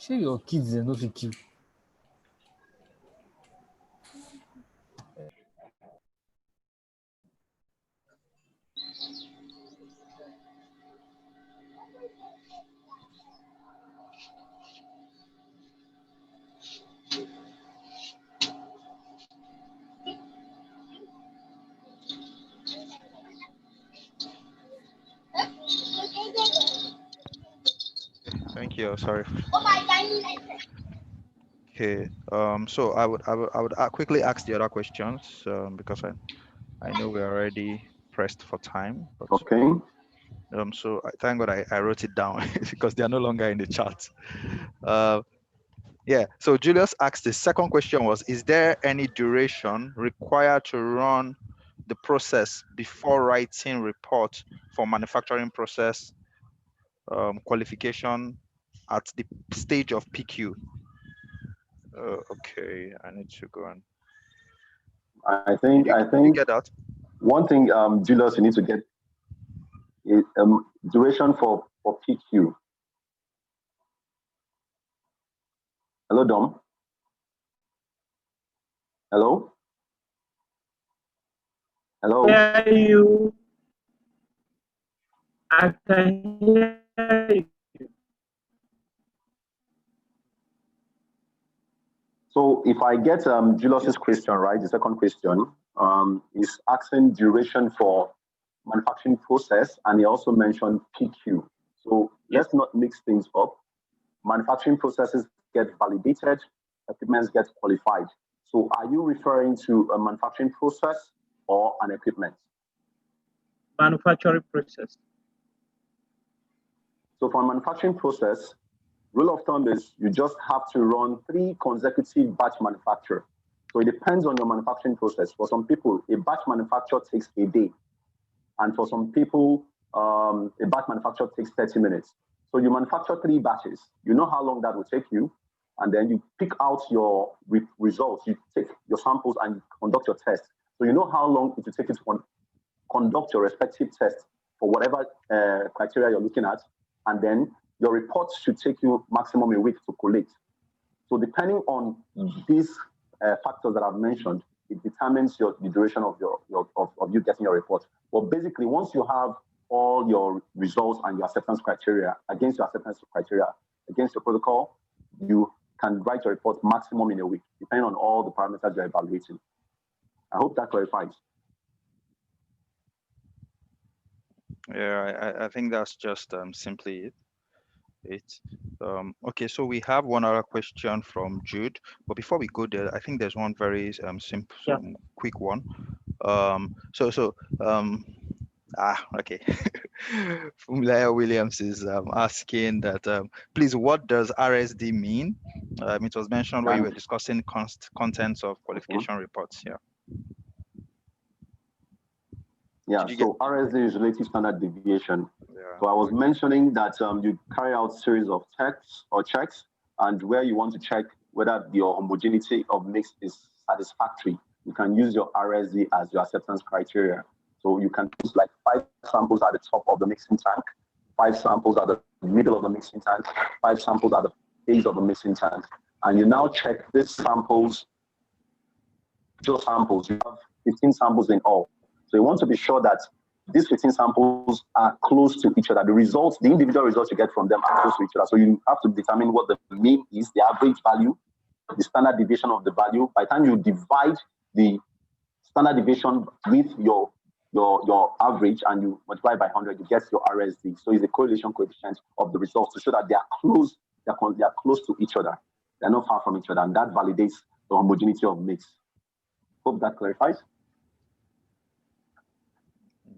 Share your kids and no fit kill. Thank you. Sorry. Okay. So I would quickly ask the other questions because I know we're already pressed for time. But Okay. so thank God I wrote it down because they are no longer in the chat. Yeah. So Julius asked the second question was: is there any duration required to run the process before writing report for manufacturing process qualification at the stage of PQ? Okay, I need to go on. I think Did you get that? one thing, Julius, you need to get is duration for PQ. Hello, Dom. Hello. Hello. Hear you. I can hear you. So if I get Julius's question right, the second question is asking duration for manufacturing process, and he also mentioned PQ. So let's not mix things up. Manufacturing processes get validated, equipments get qualified. So are you referring to a manufacturing process or an equipment? Manufacturing process. So for a manufacturing process, rule of thumb is you just have to run 3 consecutive batch manufacture. So it depends on your manufacturing process. For some people, a batch manufacture takes a day. And for some people, a batch manufacture takes 30 minutes. So you manufacture 3 batches. You know how long that will take you. And then you pick out your results. You take your samples and you conduct your test. So you know how long it will take you to conduct your respective test for whatever criteria you're looking at. And then your reports should take you maximum a week to collate. So depending on these factors that I've mentioned, it determines the duration of you getting your report. But basically, once you have all your results and your acceptance criteria against your protocol, you can write your report maximum in a week, depending on all the parameters you're evaluating. I hope that clarifies. Yeah, I think that's just simply it. Okay, so we have one other question from Jude, but before we go there, I think there's one very simple, quick one. Okay. Fumilaya Williams is asking that please, what does RSD mean? It was mentioned when you were discussing contents of qualification reports. Yeah, so RSD is relative standard deviation. So I was mentioning that you carry out series of checks, and where you want to check whether your homogeneity of mix is satisfactory, you can use your RSD as your acceptance criteria. So you can use like 5 samples at the top of the mixing tank, 5 samples at the middle of the mixing tank, 5 samples at the base of the mixing tank, and you now check these samples, you have 15 samples in all. So you want to be sure that these 15 samples are close to each other. The individual results you get from them are close to each other. So you have to determine what the mean is, the average value, the standard deviation of the value. By the time you divide the standard deviation with your average and you multiply by 100, you get your RSD. So it's the correlation coefficient of the results to show that they are close. They are close to each other. They're not far from each other, and that validates the homogeneity of mix. Hope that clarifies.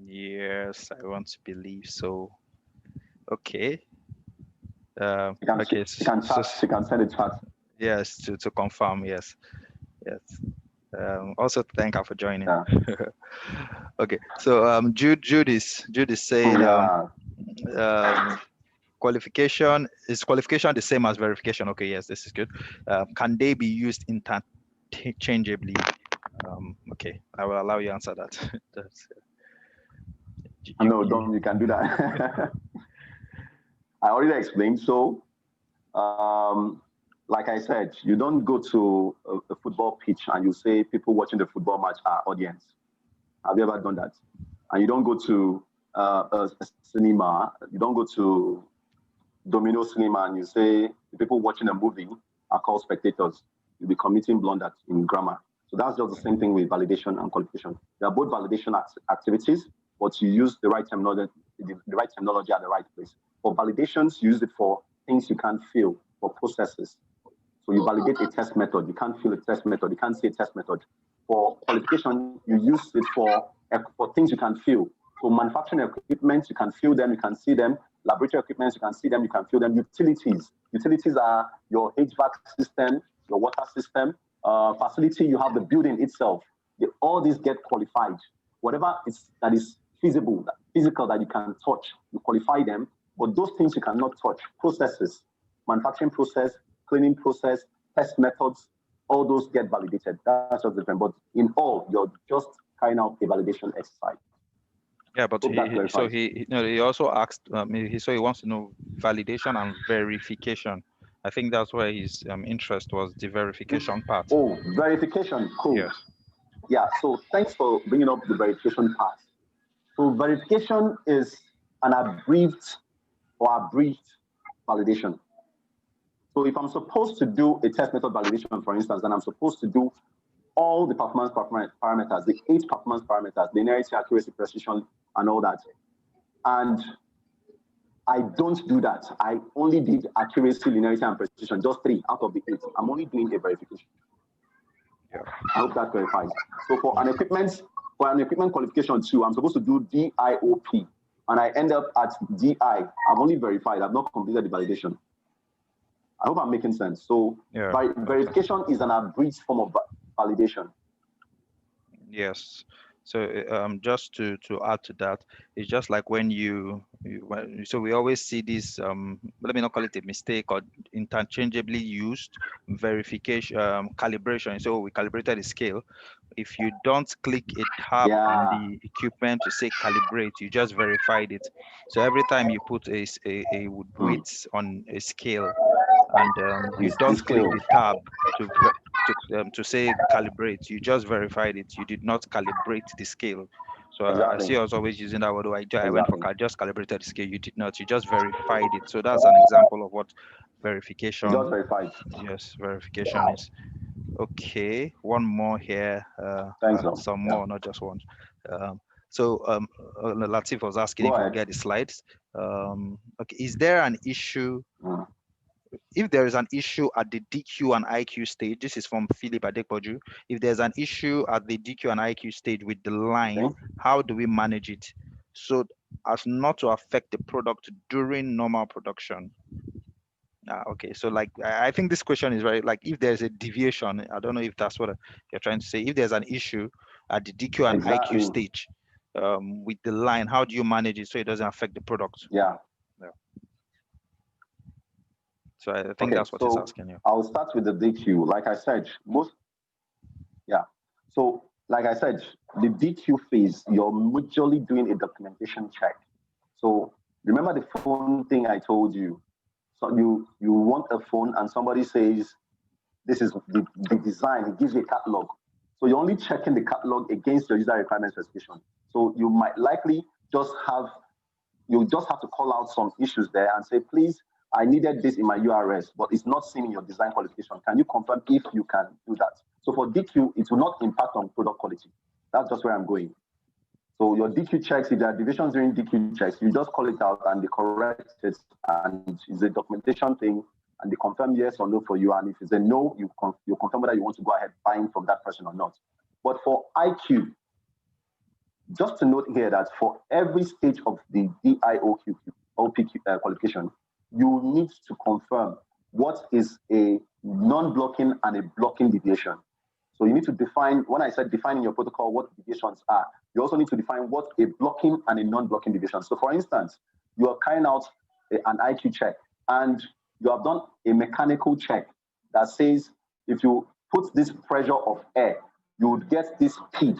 Yes, I want to believe so. Okay. You can send a chat. Yes, to confirm. Yes. Also, thank you for joining. Yeah. Okay, so Jude is saying qualification the same as verification? Okay, yes, this is good. Can they be used interchangeably? Okay, I will allow you to answer that. No, Dom, you can do that. I already explained. So like I said, you don't go to a football pitch and you say people watching the football match are audience. Have you ever done that? And you don't go to a cinema, you don't go to Domino Cinema and you say the people watching a movie are called spectators. You'll be committing blunders in grammar. So that's just the same thing with validation and qualification. They are both validation activities, but you use the right terminology, at the right place. For validations, you use it for things you can't feel, for processes. So you validate a test method. You can't feel a test method. You can't see a test method. For qualification, you use it for things you can feel. So manufacturing equipment, you can feel them, you can see them. Laboratory equipment, you can see them, you can feel them. Utilities. Utilities are your HVAC system, your water system. Facility, you have the building itself. All these get qualified. Whatever that is feasible, physical that you can touch, you qualify them. But those things you cannot touch, processes, manufacturing process, cleaning process, test methods, all those get validated. That's just different. But in all, you're just carrying out a validation exercise. Yeah, but he also asked. He wants to know validation and verification. I think that's where his interest was, the verification part. Oh, verification, cool. Yes. Yeah. So thanks for bringing up the verification part. So verification is an abridged validation. So if I'm supposed to do a test method validation, for instance, then I'm supposed to do all the performance parameters, the 8 performance parameters, linearity, accuracy, precision, and all that. And I don't do that. I only did accuracy, linearity, and precision, just 3 out of the 8. I'm only doing a verification. Yeah. I hope that clarifies. So for an equipment qualification too, I'm supposed to do DIOP, and I end up at DI. I've only verified. I've not completed the validation. I hope I'm making sense. So verification is an abridged form of validation. Yes. So just to add to that, it's just like when so we always see this, let me not call it a mistake or interchangeably used verification, calibration. So we calibrated the scale. If you don't click a tab on the equipment to say calibrate, you just verified it. So every time you put a weight on a scale and you don't click the tab to say calibrate, you just verified it. You did not calibrate the scale. So I see us always using that word. I went for just calibrated the scale. You did not. You just verified it. So that's an example of what verification. Just verified. Yes, verification is. Okay, one more here. Thanks, some more, not just one. So Latif was asking if we get the slides. Okay, is there an issue? If there is an issue at the DQ and IQ stage, this is from Philip Adepoju. If there's an issue at the DQ and IQ stage with the line, how do we manage it so as not to affect the product during normal production? Okay, so like I think this question is very like if there's a deviation, I don't know if that's what you're trying to say. If there's an issue at the DQ and IQ stage with the line, how do you manage it so it doesn't affect the product? Yeah. So I think that's what he's asking you. I'll start with the DQ. Like I said, So like I said, the DQ phase, you're mutually doing a documentation check. So remember the phone thing I told you. So you want a phone and somebody says, this is the design, it gives you a catalog. So you're only checking the catalog against your user requirement specification. So you might likely you just have to call out some issues there and say, please, I needed this in my URS, but it's not seen in your design qualification. Can you confirm if you can do that? So for DQ, it will not impact on product quality. That's just where I'm going. So your DQ checks, if there are deviations during DQ checks, you just call it out and they correct it, and it's a documentation thing, and they confirm yes or no for you. And if it's a no, you confirm whether you want to go ahead buying from that person or not. But for IQ, just to note here that for every stage of the DIOQ OPQ qualification, you need to confirm what is a non-blocking and a blocking deviation. So you need to define, when I said define in your protocol what deviations are, you also need to define what a blocking and a non-blocking deviation. So for instance, you are carrying out an IQ check and you have done a mechanical check that says if you put this pressure of air, you would get this speed.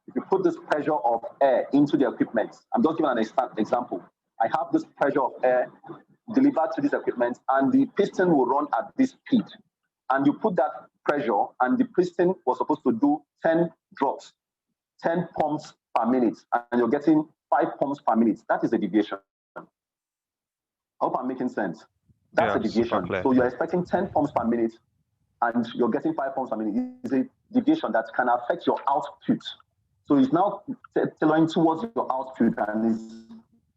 If you put this pressure of air into the equipment, I'm just giving an example. I have this pressure of air, delivered to this equipment, and the piston will run at this speed. And you put that pressure, and the piston was supposed to do 10 drops, 10 pumps per minute, and you're getting 5 pumps per minute. That is a deviation. I hope I'm making sense. That's a deviation. So you're expecting 10 pumps per minute, and you're getting 5 pumps per minute. It's a deviation that can affect your output. So it's now tailoring towards your output, and it's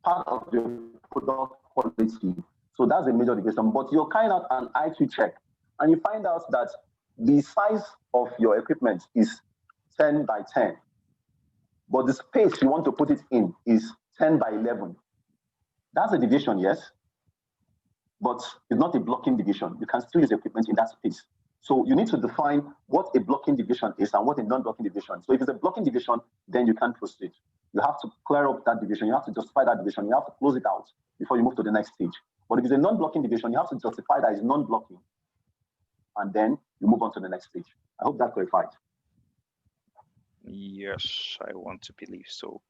part of your product quality. So that's a major deviation. But you're carrying out an IQ check, and you find out that the size of your equipment is 10 by 10. But the space you want to put it in is 10 by 11. That's a deviation, yes, but it's not a blocking deviation. You can still use equipment in that space. So you need to define what a blocking deviation is and what a non-blocking deviation. So if it's a blocking deviation, then you can't proceed. You have to clear up that deviation. You have to justify that deviation. You have to close it out before you move to the next stage. But if it's a non-blocking deviation, you have to justify that it's non-blocking. And then you move on to the next stage. I hope that clarified. Yes, I want to believe so.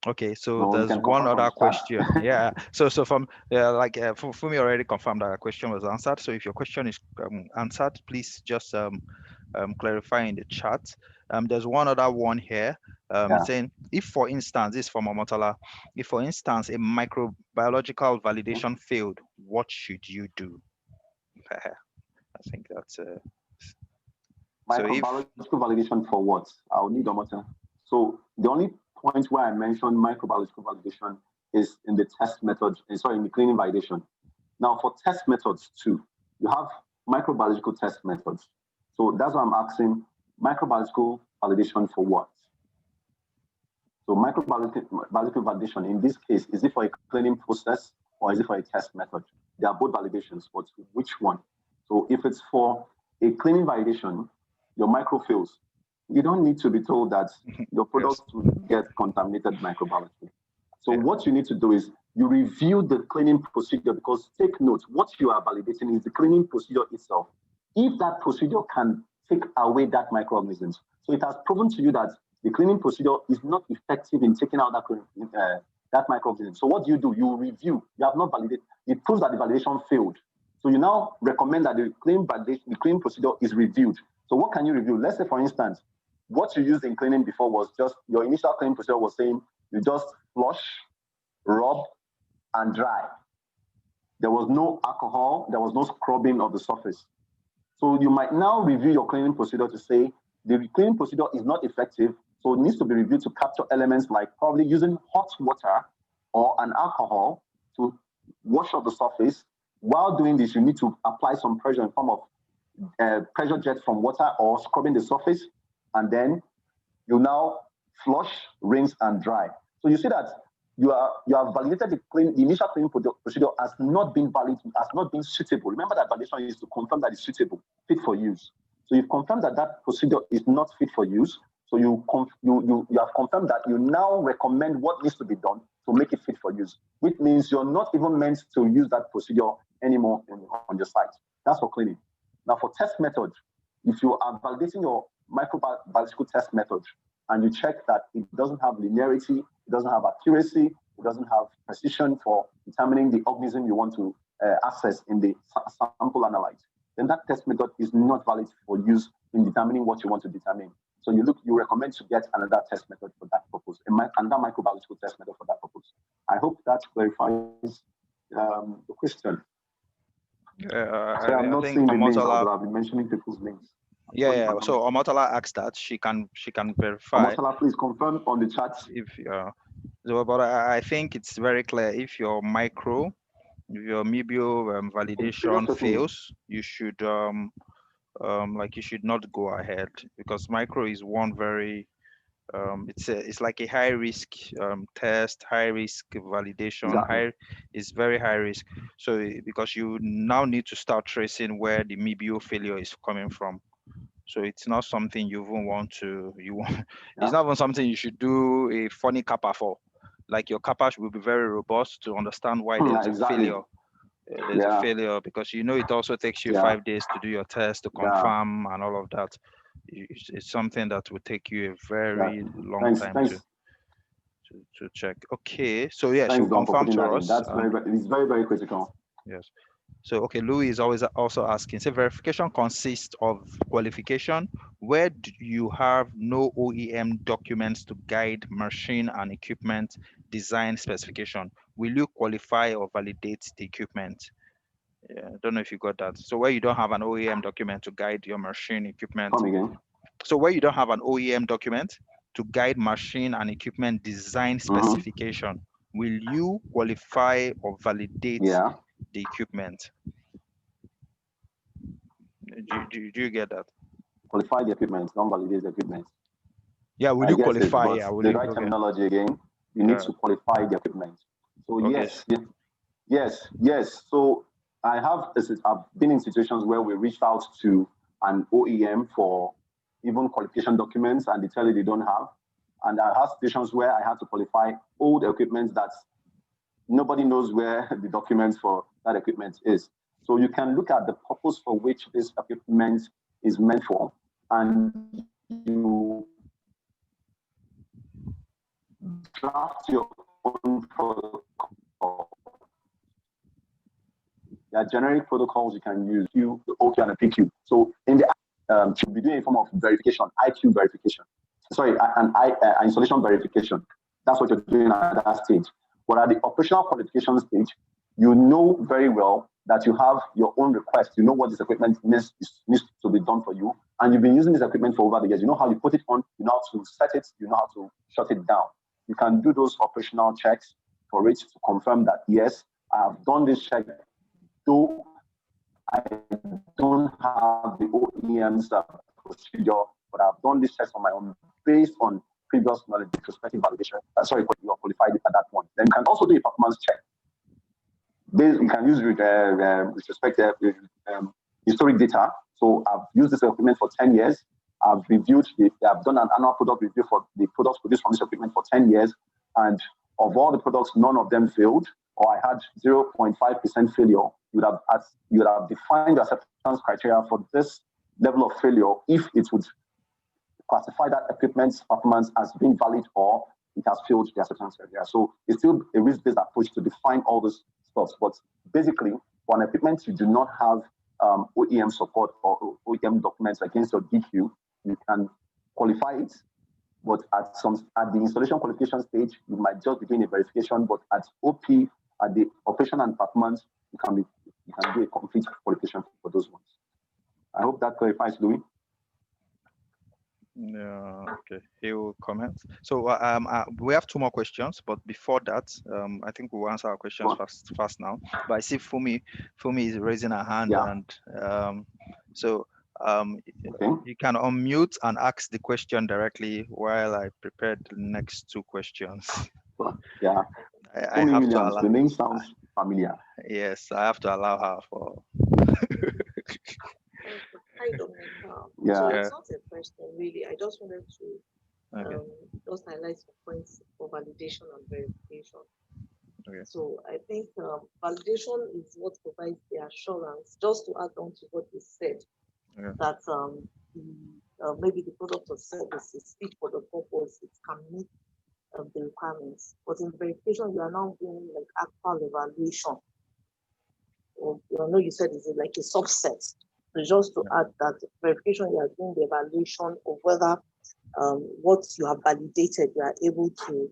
Okay, so there's one other question. Yeah, so from Fumi already confirmed that the question was answered. So if your question is answered, please just clarify in the chat. There's one other one here saying, if for instance, this is from Omotala, if for instance a microbiological validation failed, what should you do? I think that's microbiological validation for what? I'll need Omotala. So the only point where I mentioned microbiological validation is in the test method, in the cleaning validation. Now for test methods too, you have microbiological test methods. So that's why I'm asking, microbiological validation for what? So microbiological validation in this case, is it for a cleaning process or is it for a test method? They are both validations, but which one? So if it's for a cleaning validation, your microfills, you don't need to be told that your products will get contaminated microbiologically. So what you need to do is you review the cleaning procedure, because take note, what you are validating is the cleaning procedure itself. If that procedure can take away that microorganisms, so it has proven to you that the cleaning procedure is not effective in taking out that microorganism. So what do? You review. You have not validated. It proves that the validation failed. So you now recommend that the cleaning procedure is reviewed. So what can you review? Let's say, for instance, what you used in cleaning before was just, your initial cleaning procedure was saying you just flush, rub, and dry. There was no alcohol, there was no scrubbing of the surface. So you might now review your cleaning procedure to say the cleaning procedure is not effective, so it needs to be reviewed to capture elements like probably using hot water or an alcohol to wash off the surface. While doing this, you need to apply some pressure in form of pressure jet from water or scrubbing the surface, and then you now flush, rinse, and dry. So you see that you have validated the initial cleaning procedure as not being valid, as not being suitable. Remember that validation is to confirm that it's suitable, fit for use. So you've confirmed that that procedure is not fit for use. So you have confirmed that you now recommend what needs to be done to make it fit for use, which means you're not even meant to use that procedure anymore on your site. That's for cleaning. Now for test method, if you are validating your microbiological test method and you check that it doesn't have linearity, it doesn't have accuracy, it doesn't have precision for determining the organism you want to assess in the sample analyte, then that test method is not valid for use in determining what you want to determine. So you recommend to get another test method for that purpose, another microbiological test method for that purpose. I hope that clarifies the question. I'm not saying the names, but I've been mentioning people's names. Yeah. So Omotala asked that she can verify. Omotala, please confirm on the chat. But I think it's very clear. If your mibio validation fails, you should you should not go ahead, because micro is one very it's like a high risk test, high risk validation. Exactly. It's very high risk. So because you now need to start tracing where the mibio failure is coming from. So it's not something you even want to. It's not even something you should do a funny kappa for. Like your kappa will be very robust to understand why there's a failure. There's a failure, because it also takes you 5 days to do your test to confirm and all of that. It's something that will take you a very long time to check. Okay, so yeah, Thanks, she'll Don, for confirm putting to that in. us. That's it's very, very critical. Yes. So, okay, Louis is always also asking, say verification consists of qualification where you have no OEM documents to guide machine and equipment design specification. Will you qualify or validate the equipment? Yeah, I don't know if you got that. So where you don't have an OEM document to guide your machine equipment. Come again. So where you don't have an OEM document to guide machine and equipment design specification, will you qualify or validate the equipment? Do you get that? Qualify the equipment, don't validate the equipment. Yeah, will you qualify? Yeah, the right terminology again. You need to qualify the equipment. So yes. So I've been in situations where we reached out to an OEM for even qualification documents, and they tell you they don't have. And I have situations where I had to qualify old equipment that nobody knows where the documents for that equipment is. So you can look at the purpose for which this equipment is meant for, and you draft your own protocol. There are generic protocols you can use, the OQ and the PQ. So in the to be doing a form of verification, IQ verification. Sorry, an installation verification. That's what you're doing at that stage. But at the operational qualification stage, you know very well that you have your own request. You know what this equipment needs to be done for you. And you've been using this equipment for over the years. You know how you put it on, you know how to set it, you know how to shut it down. You can do those operational checks for it to confirm that, yes, I have done this check, though I don't have the OEM's procedure, but I've done this test on my own based on previous knowledge, retrospective validation. You're qualified at that point. Then you can also do a performance check. You can use retrospective historic data. So I've used this equipment for 10 years. I've reviewed I've done an annual product review for the products produced from this equipment for 10 years. And of all the products, none of them failed, or I had 0.5% failure. You would have defined the acceptance criteria for this level of failure if it would classify that equipment's performance as being valid or it has failed the acceptance criteria. So it's still a risk-based approach to define all this stuff. But basically, for an equipment you do not have OEM support or OEM documents against your DQ, you can qualify it. But at the installation qualification stage, you might just be doing a verification. But at OP, at the operation and performance, you can do a complete qualification for those ones. I hope that clarifies, Louis. Yeah, okay. He will comment. So we have 2 more questions, but before that, I think we'll answer our questions fast now. But I see Fumi is raising her hand, and so you can unmute and ask the question directly while I prepare the next 2 questions. Yeah, I have to allow. The name sounds familiar. Yes, I have to allow her for. So it's not a question, really. I just wanted to just highlight some points for validation and verification. Okay. So I think validation is what provides the assurance, just to add on to what you said, that maybe the product or service is fit for the purpose, it can meet the requirements. But in verification, you are now doing like actual evaluation. Or, I know you said it's like a subset. So just to add that verification, you are doing the evaluation of whether what you have validated, you are able to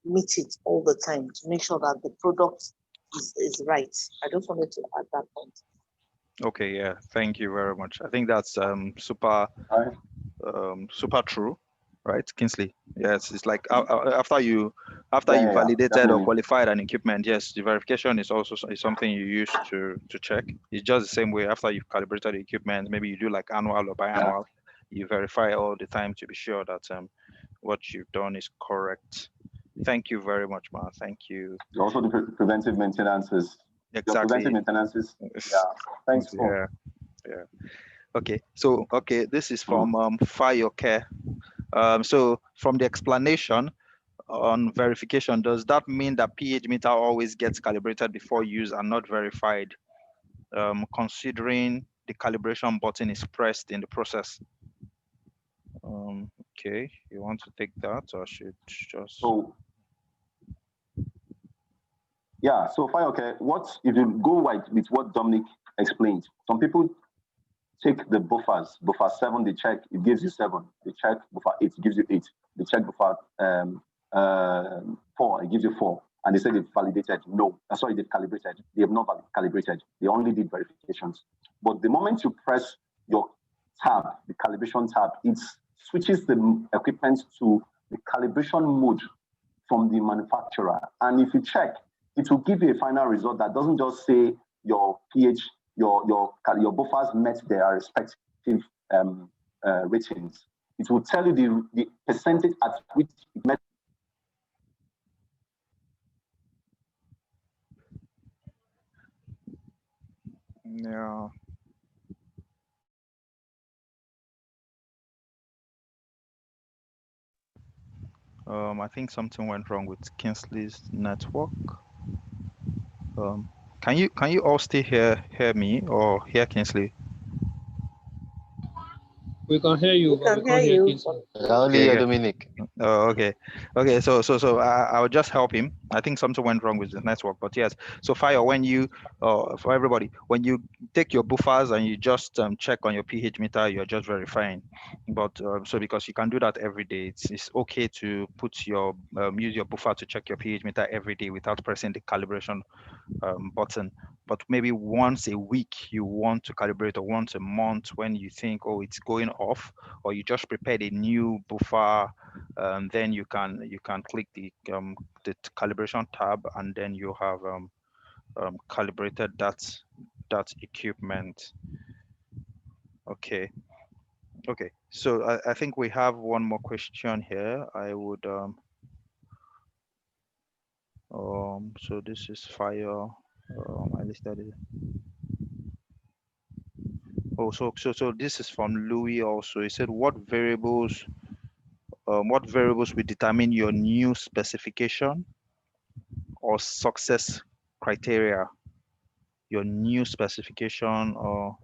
meet it all the time to make sure that the product is right. I just wanted to add that point. Okay, yeah, thank you very much. I think that's super true, right, Kingsley? Yes, it's like after you validated or qualified an equipment, yes, the verification is also something you use to check. It's just the same way after you've calibrated the equipment, maybe you do like annual or biannual, you verify all the time to be sure that what you've done is correct. Thank you very much, Ma. Thank you. Also, the preventive maintenance is exactly. Preventive maintenance is thanks. Yeah. Okay. So this is from Fire Care. So from the explanation on verification, does that mean that pH meter always gets calibrated before use and not verified, considering the calibration button is pressed in the process? Okay, you want to take that, or should just? So yeah, so fine. Okay, what if you go right with what Dominic explained? Some people take the buffers. Buffer 7, they check, it gives you 7. They check buffer 8, it gives you 8. They check buffer 4, it gives you 4. And they say they've validated. No, sorry, they've calibrated. They have not calibrated. They only did verifications. But the moment you press your tab, the calibration tab, it switches the equipment to the calibration mode from the manufacturer. And if you check, it will give you a final result that doesn't just say your pH, your buffers met their respective ratings. It will tell you the percentage at which it met. Yeah. I think something went wrong with Kingsley's network. Can you all still hear me or hear Kingsley? We can hear you. We can hear you. Only Dominic. Oh, okay. So I'll just help him. I think something went wrong with the network, but yes. So Fire, when you, for everybody, when you take your buffers and you just check on your pH meter, you're just verifying. But so because you can do that every day, it's okay to put your use your buffer to check your pH meter every day without pressing the calibration button. But maybe once a week you want to calibrate, or once a month when you think, oh, it's going off, or you just prepared a new buffer, then you can click the calibration tab, and then you have calibrated that equipment. Okay. So I think we have one more question here. I would so this is Fire. I listed it. Oh, so this is from Louis also. He said, what variables will determine your new specification or success criteria? Your new specification, or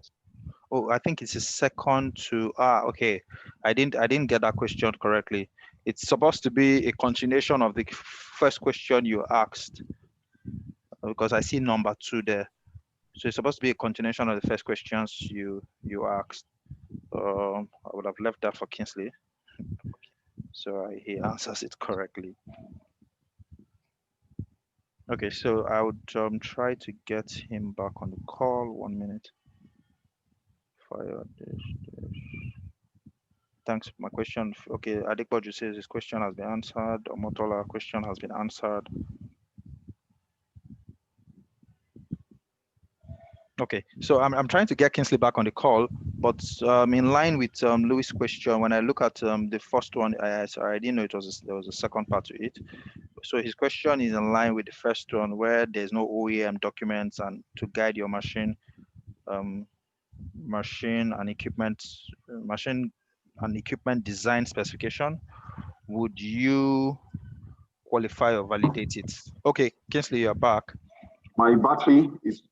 I think it's a second to okay. I didn't get that question correctly. It's supposed to be a continuation of the first question you asked, because I see number 2 there. So it's supposed to be a continuation of the first questions you asked. I would have left that for Kingsley, so he answers it correctly. Okay, so I would try to get him back on the call. 1 minute. Fire this. Thanks. My question. Okay, Adekboju says his question has been answered. Omotola question has been answered. Okay, so I'm trying to get Kingsley back on the call, but in line with Louis' question, when I look at the first one, I didn't know there was a second part to it. So his question is in line with the first one, where there's no OEM documents and to guide your machine and equipment design specification. Would you qualify or validate it? Okay, Kingsley, you're back. My battery is,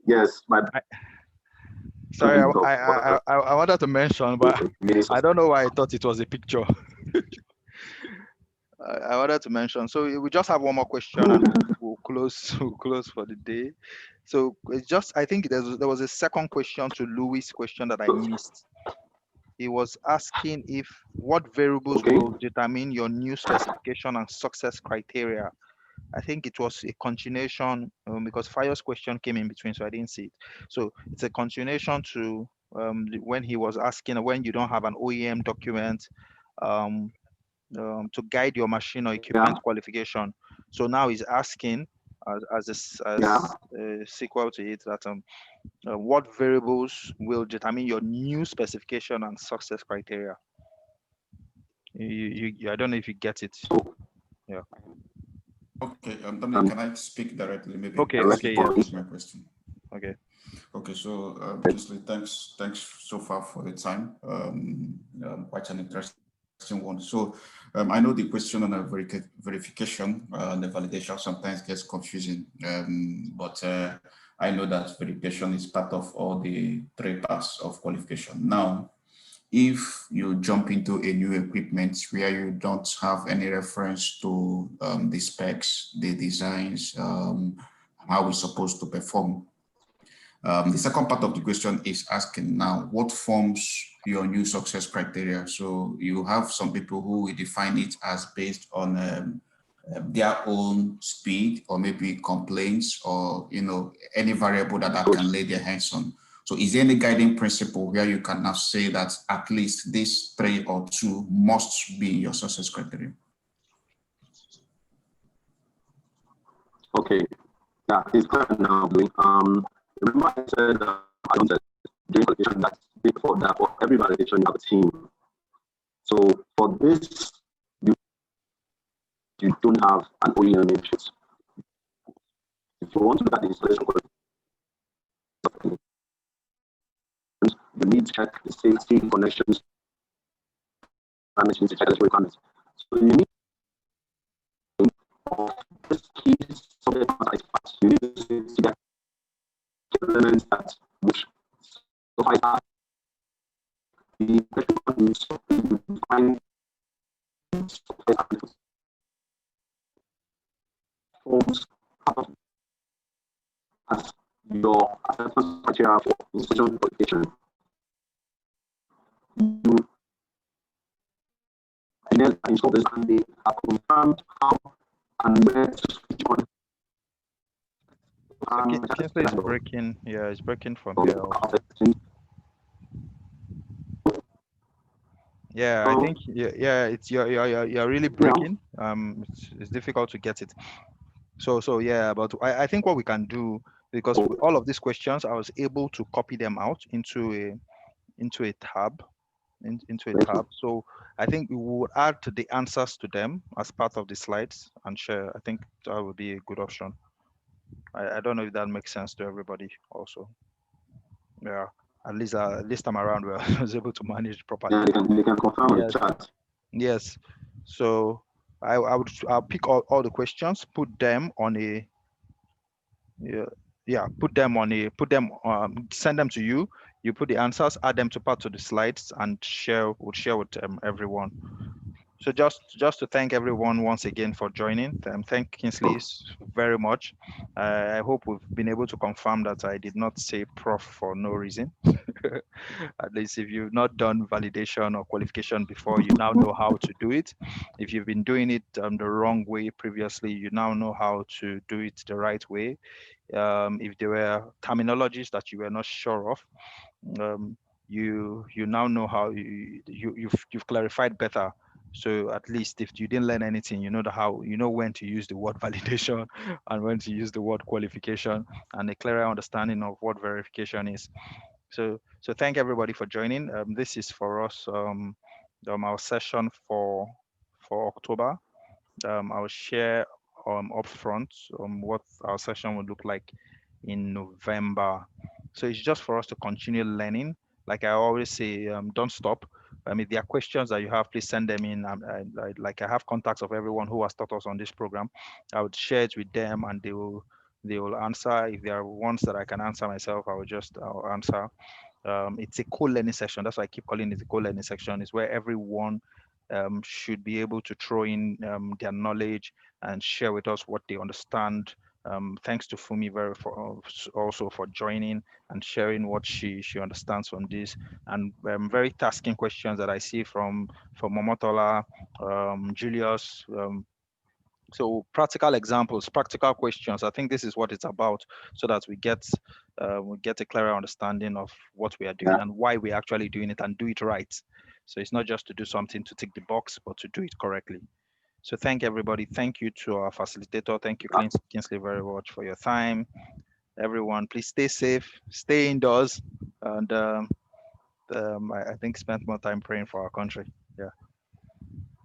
yes, sorry, I wanted to mention, but I don't know why I thought it was a picture. I wanted to mention. So we just have one more question, and we'll close for the day. So it's just, I think there was a second question to Louis' question that I missed. He was asking if what variables will determine your new specification and success criteria. I think it was a continuation because Fire's question came in between, so I didn't see it. So it's a continuation to when he was asking when you don't have an OEM document to guide your machine or equipment qualification. So now he's asking as a sequel to it that what variables will determine your new specification and success criteria? I don't know if you get it. Yeah. Okay, Dominic, can I speak directly? Maybe. Okay. Yeah. That's my question. Okay. Okay. So, Kingsley, thanks so far for the time. Quite an interesting one. So, I know the question on a verification and the validation sometimes gets confusing, but I know that verification is part of all the 3 parts of qualification. Now, if you jump into a new equipment where you don't have any reference to the specs, the designs, how it's supposed to perform. The second part of the question is asking now, what forms your new success criteria? So you have some people who will define it as based on their own speed, or maybe complaints, or any variable that can lay their hands on. So is there any guiding principle where you can now say that at least these 3 or 2 must be your success criteria? Okay, yeah, it's clear now. Remember I said I don't during validation that before that for every validation you have a team. So for this, you don't have an OEM matrix. If you want to look at the installation code, you need to check the safety connections to check the requirements. So you need this key software artifacts. You need to get elements that which suffice the question is to define software artifacts forms as your assessment criteria for institution qualification. You and then install this and they are confirmed how and where to switch on. Kingsley is breaking. Yeah, it's breaking from here also. Yeah, I think it's you're really breaking. It's difficult to get it. So yeah, but I think what we can do, because with all of these questions, I was able to copy them out into a tab. So I think we would add the answers to them as part of the slides and share. I think that would be a good option. I don't know if that makes sense to everybody also. Yeah, at least this time around I was able to manage properly. Yeah, they can confirm the chat. Yes. So I'll pick all the questions, put them on a send them to you. You put the answers, add them to part of the slides, and we'll share with everyone. So just to thank everyone once again for joining. Thank Kingsley very much. I hope we've been able to confirm that I did not say prof for no reason. At least if you've not done validation or qualification before, you now know how to do it. If you've been doing it the wrong way previously, you now know how to do it the right way. If there were terminologies that you were not sure of, you now know how you've clarified better. So at least if you didn't learn anything, you know when to use the word validation and when to use the word qualification, and a clearer understanding of what verification is. So thank everybody for joining. This is for us our session for October. I'll share upfront what our session would look like in November. So it's just for us to continue learning. Like I always say, don't stop. If there are questions that you have, please send them in. I have contacts of everyone who has taught us on this program. I would share it with them, and they will answer. If there are ones that I can answer myself, I'll answer. It's a co-learning session. That's why I keep calling it a co-learning section. It's where everyone should be able to throw in their knowledge and share with us what they understand. Thanks to Fumi also for joining and sharing what she understands from this, and very tasking questions that I see from Momotola, Julius. So practical examples, practical questions. I think this is what it's about, so that we get a clearer understanding of what we are doing and why we're actually doing it, and do it right. So it's not just to do something to tick the box, but to do it correctly. So thank everybody. Thank you to our facilitator. Thank you, Kingsley, very much for your time. Everyone, please stay safe, stay indoors, and I think spend more time praying for our country. Yeah.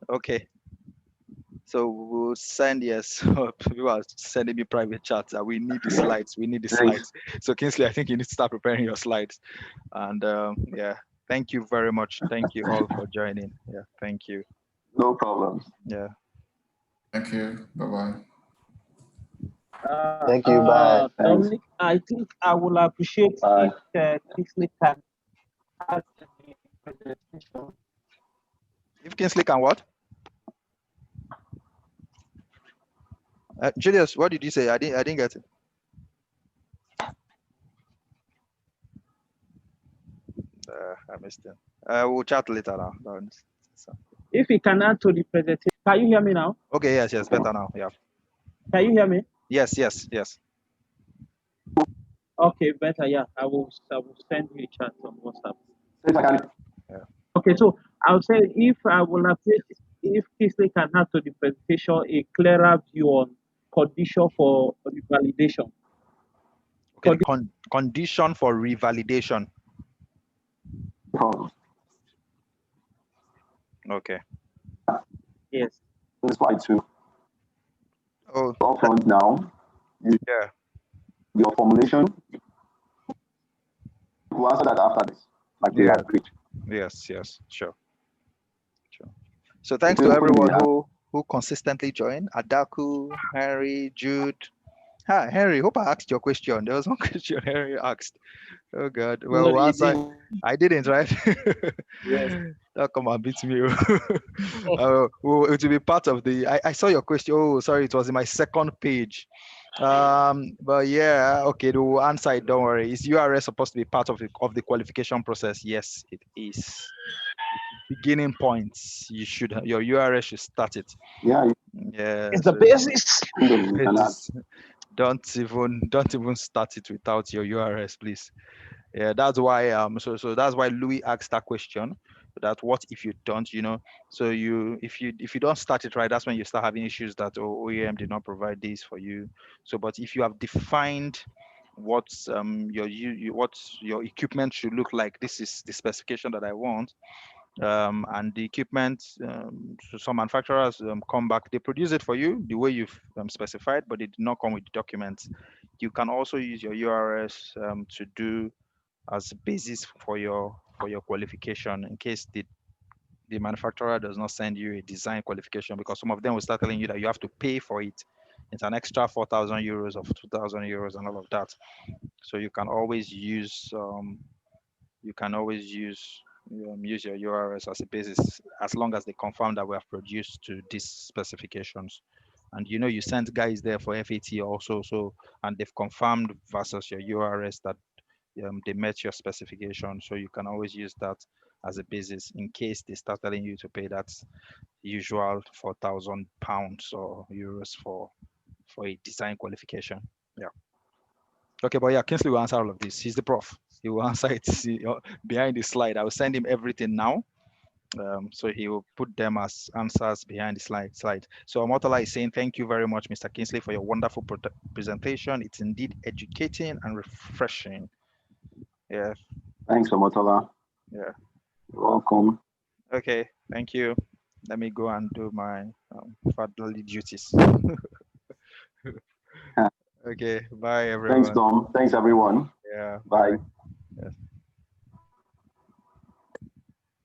Okay. So we'll send, yes, people are sending me private chats that we need the slides. We need the slides. So Kingsley, I think you need to start preparing your slides. And yeah, thank you very much. Thank you all for joining. Yeah, thank you. No problem. Yeah. Thank you. Bye-bye. Thank you. Bye. Dominic, I think I will appreciate if Kingsley can add presentation. If Kingsley can what? Julius, what did you say? I didn't get it. I missed it. We'll chat later now. If he can add to the presentation, can you hear me now? Okay, yes, better now. Yeah. Can you hear me? Yes. Okay, better. Yeah, I will send you a chat on WhatsApp. Yeah. Okay, so I'll say if I will appreciate if Kingsley can add to the presentation a clearer view on condition for revalidation. Okay, condition for revalidation. Okay. Yes. That's why too. Oh. Upfront now. Yeah. Your formulation. We'll answer that after this. Like we agreed. Yes, sure. So thanks to everyone who consistently joined. Adaku, Henry, Jude. Hi, Henry, hope I asked your question. There was one question Henry asked. Oh God. Well, No, answer. I didn't, right? Yes. Don't come and beat me. Well, it will be part of the. I saw your question. Oh, sorry, it was in my second page. But yeah, okay, we'll answer it. Don't worry. Is URS supposed to be part of the qualification process? Yes, it is. Beginning points. Your URS should start it. Yeah. It's the basis. Don't even start it without your URS, please. Yeah, that's why so that's why Louis asked that question. That what if you don't, so if you don't start it right, that's when you start having issues that OEM did not provide this for you. So but if you have defined what your equipment should look like, this is the specification that I want, and the equipment, so some manufacturers come back, they produce it for you the way you've specified, but it did not come with the documents. You can also use your URS to do as a basis for your qualification in case the manufacturer does not send you a design qualification, because some of them will start telling you that you have to pay for it. It's an extra 4,000 euros or 2,000 euros and all of that. So you can always use use your URS as a basis, as long as they confirm that we have produced to these specifications. And you sent guys there for FAT also, so and they've confirmed versus your URS that they met your specification. So you can always use that as a basis in case they start telling you to pay that usual 4,000 pounds or euros for a design qualification. Yeah. Okay, but yeah, Kingsley will answer all of this. He's the prof. He will answer it behind the slide. I will send him everything now. So he will put them as answers behind the slide. So Omotola is saying, thank you very much, Mr. Kingsley, for your wonderful presentation. It's indeed educating and refreshing. Yeah. Thanks, Omotola. Yeah. You're welcome. Okay, thank you. Let me go and do my fatherly duties. Okay, bye everyone. Thanks, Dom. Thanks, everyone. Yeah, bye. Yes.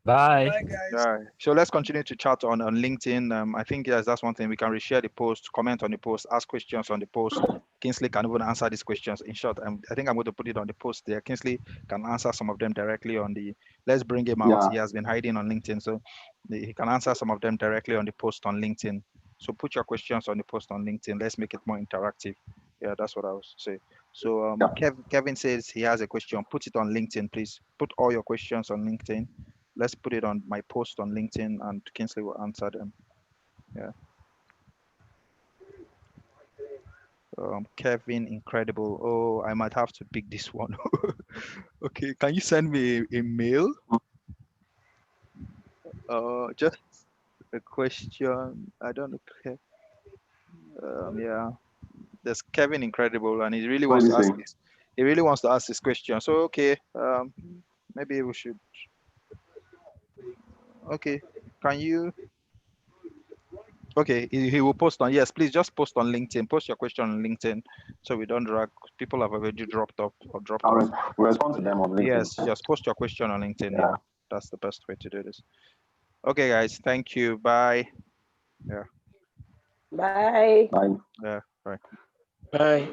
Bye. Bye, guys. All right. So let's continue to chat on LinkedIn. I think that's one thing. We can reshare the post, comment on the post, ask questions on the post. Kingsley can even answer these questions. In short, I think I'm going to put it on the post there. Kingsley can answer some of them directly on the. Let's bring him out. Yeah. He has been hiding on LinkedIn, so he can answer some of them directly on the post on LinkedIn. So put your questions on the post on LinkedIn. Let's make it more interactive. Yeah, that's what I was saying. So Kevin says he has a question. Put it on LinkedIn, please. Put all your questions on LinkedIn. Let's put it on my post on LinkedIn and Kingsley will answer them. Yeah. Kevin, incredible. Oh, I might have to pick this one. Okay, can you send me a mail? Just a question. I don't know. Yeah. There's Kevin, incredible, and he really wants to ask this. He really wants to ask this question. So okay, maybe we should. Okay, can you? Okay, he will post on. Yes, please just post on LinkedIn. Post your question on LinkedIn, so we don't drag. People have already dropped off or dropped off. We'll respond to them on LinkedIn. Yes, just post your question on LinkedIn. Yeah, that's the best way to do this. Okay, guys, thank you. Bye. Yeah. Bye. Bye. Yeah. Bye. Bye.